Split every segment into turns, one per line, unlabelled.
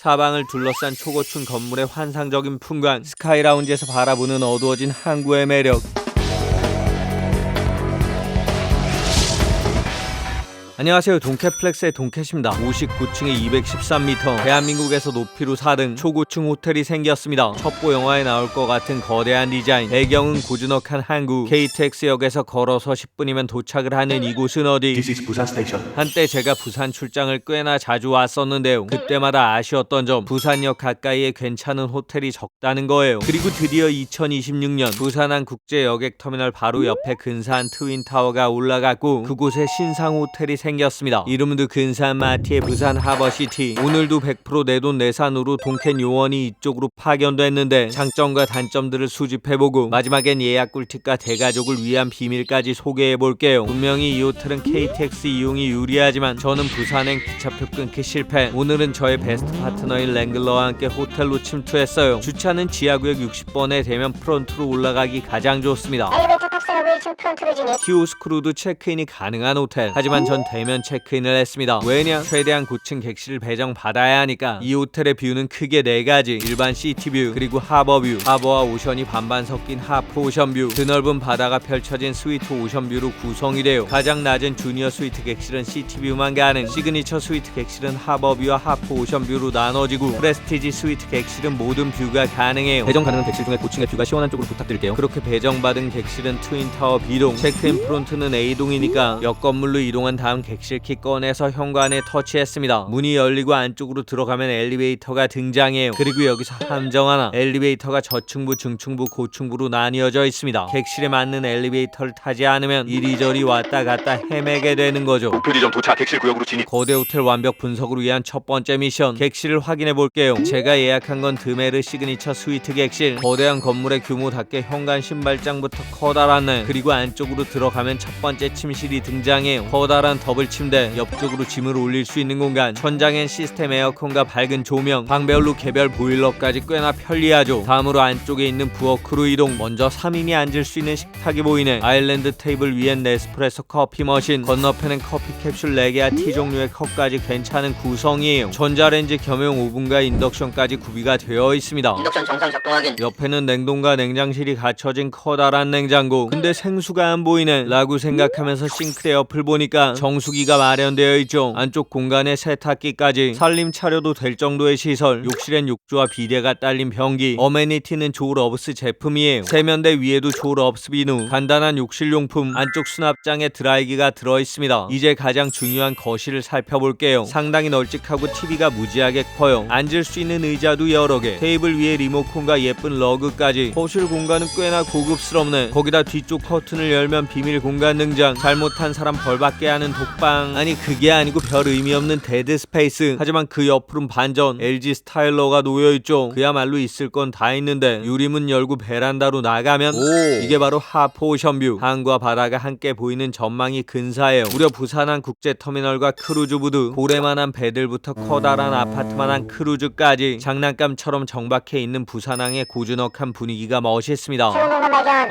사방을 둘러싼 초고층 건물의 환상적인 풍광, 스카이라운지에서 바라보는 어두워진 항구의 매력. 안녕하세요, 동캐플렉스의 동캐십니다. 59층에 213m, 대한민국에서 높이로 4등 초고층 호텔이 생겼습니다. 첩보 영화에 나올 것 같은 거대한 디자인, 배경은 고즈넉한 항구, KTX역에서 걸어서 10분이면 도착을 하는 이곳은 어디?
This is Busan Station.
한때 제가 부산 출장을 꽤나 자주 왔었는데요. 그때마다 아쉬웠던 점, 부산역 가까이에 괜찮은 호텔이 적다는 거예요. 그리고 드디어 2026년 부산항 국제여객터미널 바로 옆에 근사한 트윈타워가 올라갔고 그곳에 신상 호텔이 생겼습니다. 이름도 근사한 마티의 부산 하버시티. 오늘도 100% 내돈 내산으로 동캔 요원이 이쪽으로 파견됐는데 장점과 단점들을 수집해보고 마지막엔 예약 꿀팁과 대가족을 위한 비밀까지 소개해볼게요. 분명히 이 호텔은 KTX 이용이 유리하지만 저는 부산행 기차표 끊기 실패. 오늘은 저의 베스트 파트너인 랭글러와 함께 호텔로 침투했어요. 주차는 지하구역 60번에 대면 프론트로 올라가기 가장 좋습니다. 키오스크로도 체크인이 가능한 호텔. 하지만 전 대면 체크인을 했습니다. 왜냐? 최대한 고층 객실을 배정받아야 하니까. 이 호텔의 뷰는 크게 4가지. 일반 시티뷰, 그리고 하버뷰. 하버와 오션이 반반 섞인 하프 오션뷰. 드넓은 바다가 펼쳐진 스위트 오션뷰로 구성이 돼요. 가장 낮은 주니어 스위트 객실은 시티뷰만 가능. 시그니처 스위트 객실은 하버뷰와 하프 오션뷰로 나눠지고 프레스티지 스위트 객실은 모든 뷰가 가능해요.
배정 가능한 객실 중에 고층의 뷰가 시원한 쪽으로 부탁드릴게요.
그렇게 배정받은 객실은 트윈타워 B동, 체크인 프론트는 A동이니까 옆 건물로 이동한 다음 객실키 꺼내서 현관에 터치했습니다. 문이 열리고 안쪽으로 들어가면 엘리베이터가 등장해요. 그리고 여기서 함정 하나, 엘리베이터가 저층부, 중층부, 고층부로 나뉘어져 있습니다. 객실에 맞는 엘리베이터를 타지 않으면 이리저리 왔다 갔다 헤매게 되는 거죠.
목표 지점 도착. 객실 구역으로 진입.
거대 호텔 완벽 분석을 위한 첫 번째 미션, 객실을 확인해 볼게요. 제가 예약한 건 드메르 시그니처 스위트 객실. 거대한 건물의 규모답게 현관 신발장부터 커다랗네. 그리고 안쪽으로 들어가면 첫 번째 침실이 등장해요. 커다란 더블 침대, 옆쪽으로 짐을 올릴 수 있는 공간, 천장엔 시스템 에어컨과 밝은 조명, 방별로 개별 보일러까지 꽤나 편리하죠. 다음으로 안쪽에 있는 부엌으로 이동. 먼저 3인이 앉을 수 있는 식탁이 보이네. 아일랜드 테이블 위엔 네스프레소 커피 머신, 건너편엔 커피 캡슐 4개와 티 종류의 컵까지 괜찮은 구성이에요. 전자레인지 겸용 오븐과 인덕션까지 구비가 되어 있습니다.
인덕션 정상 작동 확인.
옆에는 냉동과 냉장실이 갖춰진 커다란 냉장고. 근데 생수가 안 보이네 라고 생각하면서 싱크대 옆을 보니까 정수기가 마련되어 있죠. 안쪽 공간에 세탁기까지. 살림 차려도 될 정도의 시설. 욕실엔 욕조와 비데가 딸린 변기. 어메니티는 조럽스 제품이에요. 세면대 위에도 조럽스 비누. 간단한 욕실용품. 안쪽 수납장에 드라이기가 들어있습니다. 이제 가장 중요한 거실을 살펴볼게요. 상당히 널찍하고 TV가 무지하게 커요. 앉을 수 있는 의자도 여러 개. 테이블 위에 리모컨과 예쁜 러그까지. 거실 공간은 꽤나 고급스럽네. 거기다 뒤쪽 커튼을 열면 비밀 공간 등장. 잘못한 사람 벌받게 하는 독방. 아니 그게 아니고 별 의미 없는 데드 스페이스. 하지만 그 옆으로는 반전, LG 스타일러가 놓여있죠. 그야말로 있을 건 다 있는데 유리문 열고 베란다로 나가면 이게 바로 하프 오션뷰. 항구와 바다가 함께 보이는 전망이 근사해요. 무려 부산항 국제터미널과 크루즈부두, 고래만한 배들부터 커다란 아파트만한 크루즈까지 장난감처럼 정박해 있는 부산항의 고즈넉한 분위기가 멋있습니다.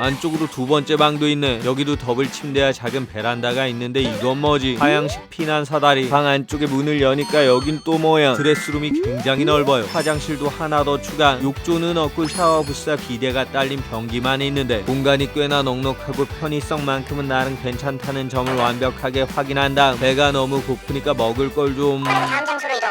안쪽으로 두 번째 방도 있네. 여기도 더블 침대와 작은 베란다가 있는데 이건 뭐지? 하양식 피난 사다리. 방 안쪽에 문을 여니까 여긴 또 뭐야? 드레스룸이 굉장히 넓어요. 화장실도 하나 더 추가. 욕조는 없고 샤워 부스와 비데가 딸린 변기만 있는데 공간이 꽤나 넉넉하고 편의성만큼은 나름 괜찮다는 점을 완벽하게 확인한 다음 배가 너무 고프니까 먹을 걸 좀...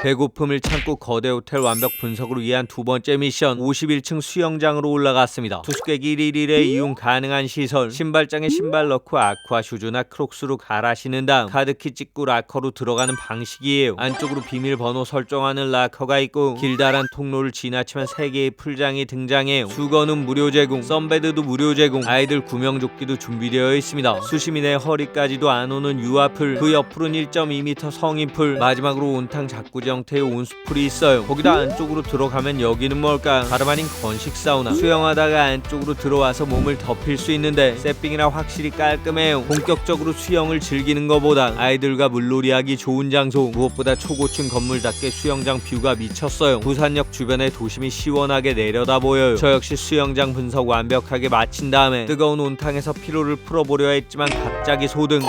배고픔을 참고 거대 호텔 완벽 분석을 위한 두 번째 미션, 51층 수영장으로 올라갔습니다. 투숙객 1일1회 이용 가능한 시설. 신발장에 신발 넣고 아쿠아 슈즈나 크록스로 갈아 신은 다음 카드키 찍고 락커로 들어가는 방식이에요. 안쪽으로 비밀번호 설정하는 락커가 있고 길다란 통로를 지나치면 3개의 풀장이 등장해요. 수건은 무료 제공, 썬베드도 무료 제공, 아이들 구명조끼도 준비되어 있습니다. 수시민의 허리까지도 안 오는 유아풀, 그 옆으로는 1.2m 성인풀, 마지막으로 온탕 자쿠지 형태의 온수풀이 있어요. 거기다 안쪽으로 들어가면 여기는 뭘까? 다름 아닌 건식 사우나. 수영하다가 안쪽으로 들어와서 몸을 덮일 수 있는데 세핑이라 확실히 깔끔해요. 본격적으로 수영을 즐기는 것보다 아이들과 물놀이하기 좋은 장소. 무엇보다 초고층 건물답게 수영장 뷰가 미쳤어요. 부산역 주변의 도심이 시원하게 내려다 보여요. 저 역시 수영장 분석 완벽하게 마친 다음에 뜨거운 온탕에서 피로를 풀어보려 했지만 갑자기 소등.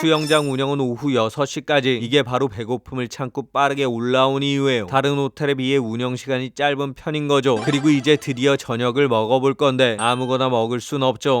수영장 운영은 오후 6시까지. 이게 바로 배고픔을 참고 빠르게 올라온 이유예요. 다른 호텔에 비해 운영 시간이 짧은 편인 거죠. 그리고 이제 드디어 저녁을 먹어볼 건데 아무거나 먹을 순 없죠.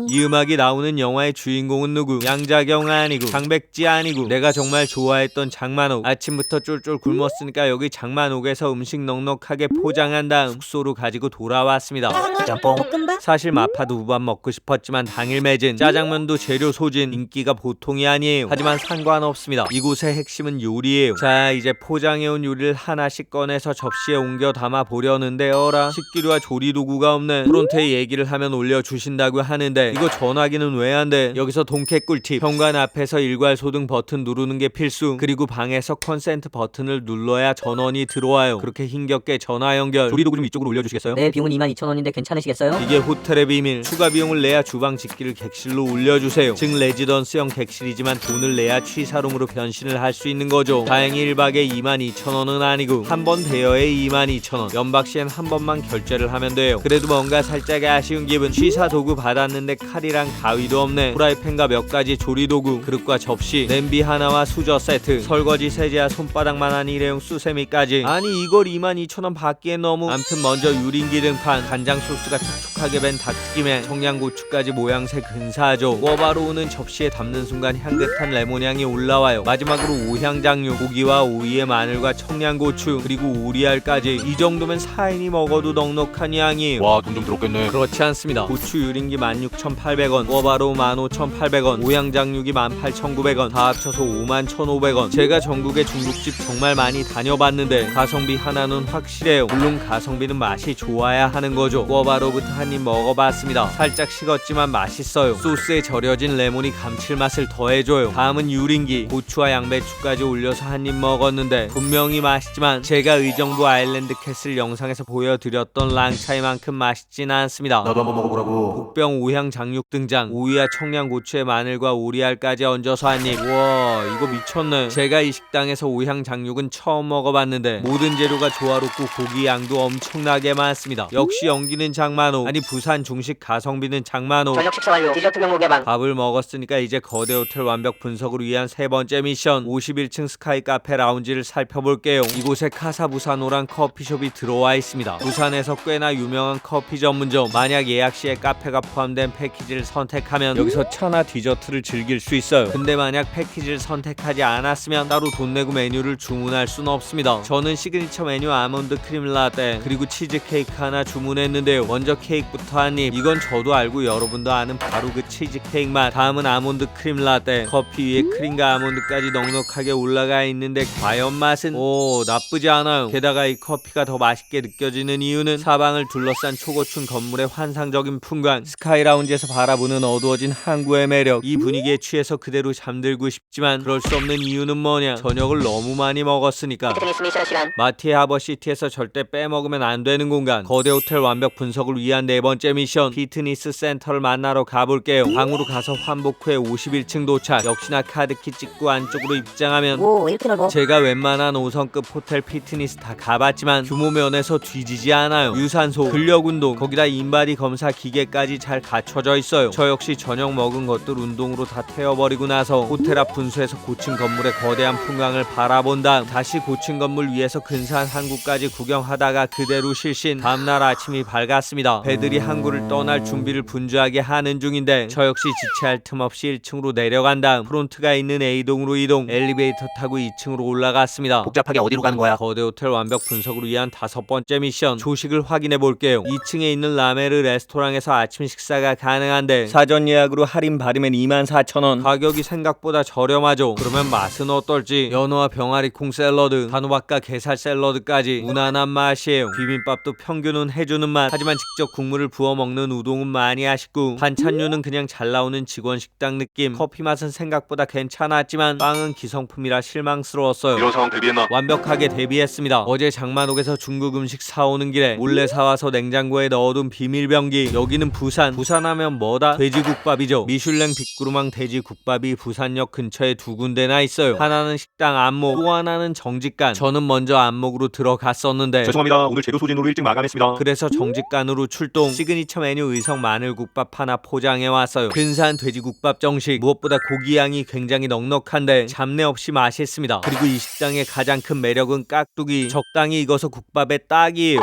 이 음악이 나오는 영화의 주인공은 누구? 양자경 아니고 장백지 아니고 내가 정말 좋아했던 장만옥. 아침부터 쫄쫄 굶었으니까 여기 장만옥에서 음식 넉넉하게 포장한 다음 숙소로 가지고 돌아왔습니다.
짬뽕.
사실 마파도 우밥 먹고 싶었지만 당일 매진, 짜장면도 재료 소진, 인기가 보통이 아니에요. 하지만 상관없습니다. 이곳의 핵심은 요리예요. 자, 이제 포장해온 요리를 하나씩 꺼내서 접시에 옮겨 담아 보려는데 어라, 식기류와 조리도구가 없네. 프론트에 얘기를 하면 올려주신다고 하는데 이거 전화기는 왜 안 돼? 여기서 동캐 꿀팁. 현관 앞에서 일괄 소등 버튼 누르는 게 필수. 그리고 방에서 컨센트 버튼을 눌러야 전원이 들어와요. 그렇게 힘겹게 전화 연결.
조리도구 좀 이쪽으로 올려주시겠어요?
네, 비용은 22,000원인데 괜찮으시겠어요?
이게 호텔의 비밀. 추가 비용을 내야 주방 집기를 객실로 올려주세요. 즉 레지던스형 객실이지만 돈을 내야 취사룸으로 변신을 할 수 있는 거죠. 다행히 1박에 22,000원은 아니고 한 번 대여에 22,000원. 연박 시엔 한 번만 결제를 하면 돼요. 그래도 뭔가 살짝 아쉬운 기분. 취사 도구 받았는데 칼이랑 가위도 없네. 프라이팬과 몇 가지 조리도구, 그릇과 접시, 냄비 하나와 수저 세트, 설거지 세제와 손바닥만한 일회용 수세미까지. 아니 이걸 22,000원 받기엔 너무. 암튼 먼저 유린기 등판, 간장 소스가 촉촉하게 밴 닭튀김에 청양고추까지 모양새 근사하죠. 꿔바로 오는 접시에 담는 순간 향긋한 레몬향이 올라와요. 마지막으로 오향장류, 고기와 오이에 마늘과 청양고추, 그리고 오리알까지. 이 정도면 4인이 먹어도 넉넉한 양이에요.
와, 돈 좀 들었겠네.
그렇지 않습니다. 고추 유린기 16,800원, 꿔바로 15,800원, 오향장육이 18,900원, 다 합쳐서 51,500원. 제가 전국의 중국집 정말 많이 다녀봤는데 가성비 하나는 확실해요. 물론 가성비는 맛이 좋아야 하는 거죠. 꿔바로부터 한 입 먹어봤습니다. 살짝 식었지만 맛있어요. 소스에 절여진 레몬이 감칠맛을 더해줘요. 다음은 유린기, 고추와 양배추까지 올려서 한 입 먹었는데 분명히 맛있지만 제가 의정부 아일랜드 캐슬 영상에서 보여드렸던 랑차이만큼 맛있진 않습니다.
나도 한번 먹어보라고.
복병 오향 장육 등장. 오이와 청양고추에 마늘과 오리알까지 얹어서 한 입. 와, 이거 미쳤네. 제가 이 식당에서 오향 장육은 처음 먹어봤는데 모든 재료가 조화롭고 고기 양도 엄청나게 많습니다. 역시 연기는 장만호. 아니 부산 중식 가성비는 장만호.
저녁 식사 완료. 디저트 경로 개방.
밥을 먹었으니까 이제 거대 호텔 완벽 분석을 위한 세 번째 미션. 51층 스카이 카페 라운지를 살펴볼게요. 이곳에 카사부사노란 커피숍이 들어와 있습니다. 부산에서 꽤나 유명한 커피 전문점. 만약 예약 시에 카페가 포함된 패키지를 선택하면 여기서 차나 디저트를 즐길 수 있어요. 근데 만약 패키지를 선택하지 않았으면 따로 돈 내고 메뉴를 주문할 수는 없습니다. 저는 시그니처 메뉴 아몬드 크림 라떼 그리고 치즈 케이크 하나 주문했는데요. 먼저 케이크부터 한 입. 이건 저도 알고 여러분도 아는 바로 그 치즈 케이크 맛. 다음은 아몬드 크림 라떼. 커피 위에 크림과 아몬드까지 넉넉하게 올라가 있는데 과연 맛은? 오, 나쁘지 않아요. 게다가 이 커피가 더 맛있게 느껴지는 이유는 사방을 둘러싼 초고층 건물의 환상적인 풍광, 스카이 라운지에서 바라보는 어두워진 항구의 매력. 이 분위기에 취해서 그대로 잠들고 싶지만 그럴 수 없는 이유는 뭐냐? 저녁을 너무 많이 먹었으니까.
피트니스 미션 시간.
마티의 하버시티에서 절대 빼먹으면 안 되는 공간. 거대 호텔 완벽 분석을 위한 네 번째 미션. 피트니스 센터를 만나러 가볼게요. 방으로 가서 환복 후에 51층 도착. 역시나 카드키 찍고 안쪽으로 입장하면
오, 이렇게 넓어.
제가 웬만한 5성급 호텔 피트니스 다 가봤지만 규모 면에서 뒤지지 않아요. 유산소, 근력운동, 거기다 인바디 검사 기계까지 잘 갖춰져 있어요. 저 역시 저녁 먹은 것들 운동으로 다 태워버리고 나서 호텔 앞 분수에서 고층 건물의 거대한 풍광을 바라본 다음 다시 고층 건물 위에서 근사한 항구까지 구경하다가 그대로 실신. 다음날 아침이 밝았습니다. 배들이 항구를 떠날 준비를 분주하게 하는 중인데 저 역시 지체할 틈 없이 1층으로 내려간 다음 프론트가 있는 A동으로 이동. 엘리베이터 타고 2층으로 올라갔습니다.
복잡하게 어디로 가는 거야?
거대 호텔 완벽 분석을 위한 다섯 번째 미션. 조식을 확인해 볼게요. 2층에 있는 라메르 레스토랑에서 아침 식사가 가능한데 사전 예약으로 할인 받으면 24,000원. 가격이 생각보다 저렴하죠. 그러면 맛은 어떨지? 연어와 병아리 콩 샐러드, 단호박과 게살 샐러드까지 무난한 맛이에요. 비빔밥도 평균은 해주는 맛. 하지만 직접 국물을 부어 먹는 우동은 많이 아쉽고 반찬류는 그냥 잘 나오는 직원 식당 느낌. 커피 맛은 생각보다 괜찮았지만 빵은 기성품이라 실망스러웠어요.
이런 상황 대비했나?
완벽하게 대비했습니다. 어제 장만옥에서 중국 음식 사오는 길에 몰래 사와서 냉장고에 넣어둔 비밀병기. 여기는 부산하면 뭐다? 돼지국밥이죠. 미슐랭 빅구르망 돼지국밥이 부산역 근처에 두 군데나 있어요. 하나는 식당 안목, 또 하나는 정직간. 저는 먼저 안목으로 들어갔었는데
죄송합니다. 오늘 재료 소진으로 일찍 마감했습니다.
그래서 정직간으로 출동. 시그니처 메뉴 의성 마늘국밥 하나 포장해 왔어요. 근사한 돼지국밥 정식. 무엇보다 고기 양이 굉장히 넉넉한데 잡내 없이 맛있습니다. 그리고 이 식당의 가장 큰 매력은 깍두기. 적당히 익어서 국밥에 딱이에요.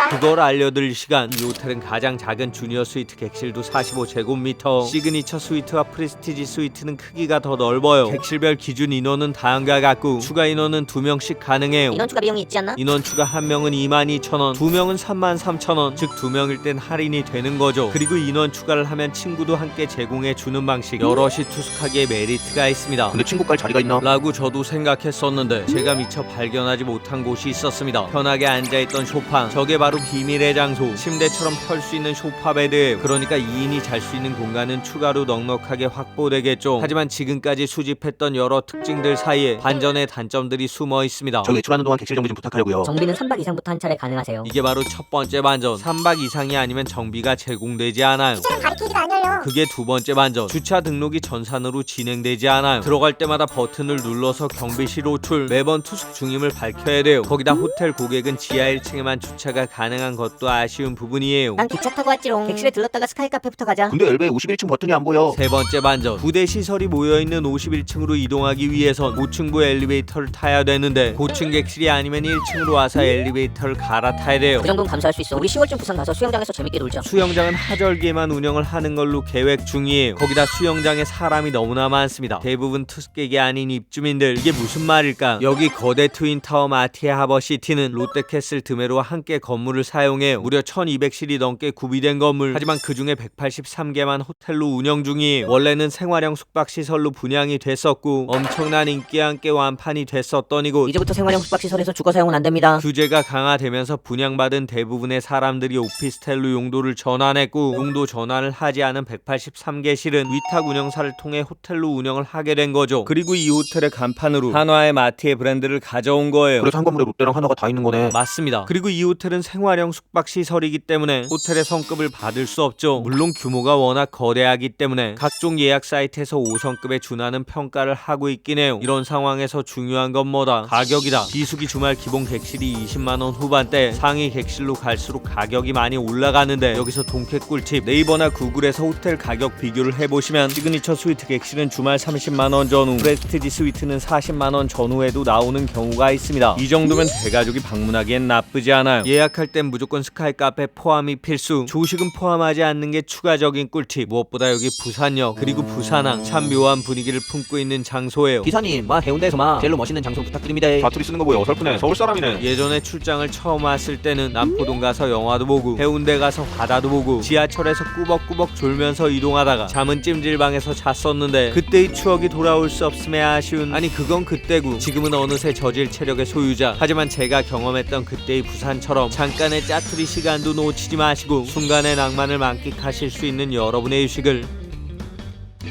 그걸 알려드릴 시간. 이 호텔은 가장 작은 주니어 스위트 객실도 45제곱미터, 시그니처 스위트와 프레스티지 스위트는 크기가 더 넓어요. 객실별 기준 인원은 다양가 같고 추가 인원은 2명씩 가능해요.
인원 추가 비용이 있지 않나?
인원 추가 1명은 22,000원, 2명은 33,000원, 즉 2명일 땐 할인이 되는 거죠. 그리고 인원 추가를 하면 친구도 함께 제공해 주는 방식. 여럿이 투숙하기에 메리트가 있습니다.
근데 친구 깔 자리가 있나?
라고 저도 생각했었는데 제가 미처 발견하지 못한 곳이 있었습니다. 편하게 앉아있던 소파, 저게 바로 비밀의 장소. 침대처럼 펼 수 있는 소파 베드예요. 그러니까 2인이 잘 수 있는 공간은 추가로 넉넉하게 확보되겠죠. 하지만 지금까지 수집했던 여러 특징들 사이에 반전의 단점들이 숨어 있습니다.
저 외출하는 동안 객실 정비 좀 부탁하려고요.
정비는 3박 이상부터 한 차례 가능하세요.
이게 바로 첫 번째 반전. 3박 이상이 아니면 정비가 제공되지 않아요.
가리키기가 안 열려.
그게 두 번째 반전. 주차 등록이 전산으로 진행되지 않아요. 들어갈 때마다 버튼을 눌러서 경비실 호출, 매번 투숙 중임을 밝혀야 돼요. 거기다 호텔 고객은 지하 1층에만 주차가 가능한 것도 아쉬운 부분이에요.
난 기차 타고 왔지롱. 객실에 들렀다가 스카이 카페부터 가자.
근데 엘베 51층 버튼이 안 보여.
세 번째 반전. 부대 시설이 모여있는 51층으로 이동하기 위해선 5층부 엘리베이터를 타야 되는데 고층 객실이 아니면 1층으로 와서 엘리베이터를 갈아타야 돼요.
그 정도는 감수할 수 있어. 우리 10월쯤 부산 가서 수영장에서 재밌게 놀자.
수영장은 하절기에만 운영을 하는 걸로 계획 중이에요. 거기다 수영장에 사람이 너무나 많습니다. 대부분 투숙객이 아닌 입주민들. 이게 무슨 말일까? 여기 거대 트윈타워 마티아 하버시티는 롯데캐슬 드메로와 함께 건물을 사용해요. 무려 1200실이 넘게 구비된 건물. 하지만 그중에 183개만 호텔로 운영 중이에요. 원래는 생활형 숙박시설로 분양이 됐었고 엄청난 인기와 함께 완판이 됐었던 이곳.
이제부터 생활형 숙박시설에서 주거 사용은 안 됩니다.
규제가 강화되면서 분양받은 대부분의 사람들이 오피스텔로 용도를 전환했고 용도 전환을 하지 않은 183개실은 위탁 운영사를 통해 호텔로 운영을 하게 된 거죠. 그리고 이 호텔의 간판으로 한화의 마티에 브랜드를 가져온 거예요.
그래서 한 건물에 롯데랑 하나가 다 있는 거네.
맞습니다. 그리고 이 호텔은 생활형 숙박시설이기 때문에 호텔의 성급을 받을 수 없죠. 물론 규모가 워낙 거대하기 때문에 각종 예약 사이트에서 5성급에 준하는 평가를 하고 있긴 해요. 이런 상황에서 중요한 건 뭐다? 가격이다. 비수기 주말 기본 객실이 20만원 후반대, 상위 객실로 갈수록 가격이 많이 올라가는데 여기서 동캐 꿀팁. 네이버나 구글에서 호텔 가격 비교를 해보시면 시그니처 스위트 객실은 주말 30만원 전후, 프레스티지 스위트는 40만원 전후에도 나오는 경우가 있습니다. 이 정도면 대가족이 방문하기엔 나쁘지 않아요. 예약할 땐 무조건 스카이 카페 포함이 필수. 조식은 포함하지 않는 게 추가적인 꿀팁. 무엇보다 여기 부산역 그리고 부산항 참 묘한 분위기를 품고 있는 장소예요.
기사님, 해운대에서 제일로 멋있는 장소 부탁드립니다.
사투리 쓰는 거 보여. 어설프네. 서울 사람이네.
예전에 출장을 처음 왔을 때는 남포동 가서 영화도 보고 해운대 가서 바다도 보고 지하철에서 꾸벅꾸벅 졸면서 이동하다가 잠은 찜질방에서 잤었는데 그때의 추억이 돌아올 수 없음에 아쉬운. 아니 그건 그때고 지금은 어느새 저질 체력의 소유자. 하지만 제가 경험했던 그때의 부산처럼 잠깐의 짜투리 시간도 놓치지 마시고 순간의 낭만을 만끽하실 수 있는 여러분의 휴식을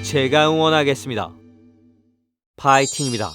제가 응원하겠습니다. 파이팅입니다.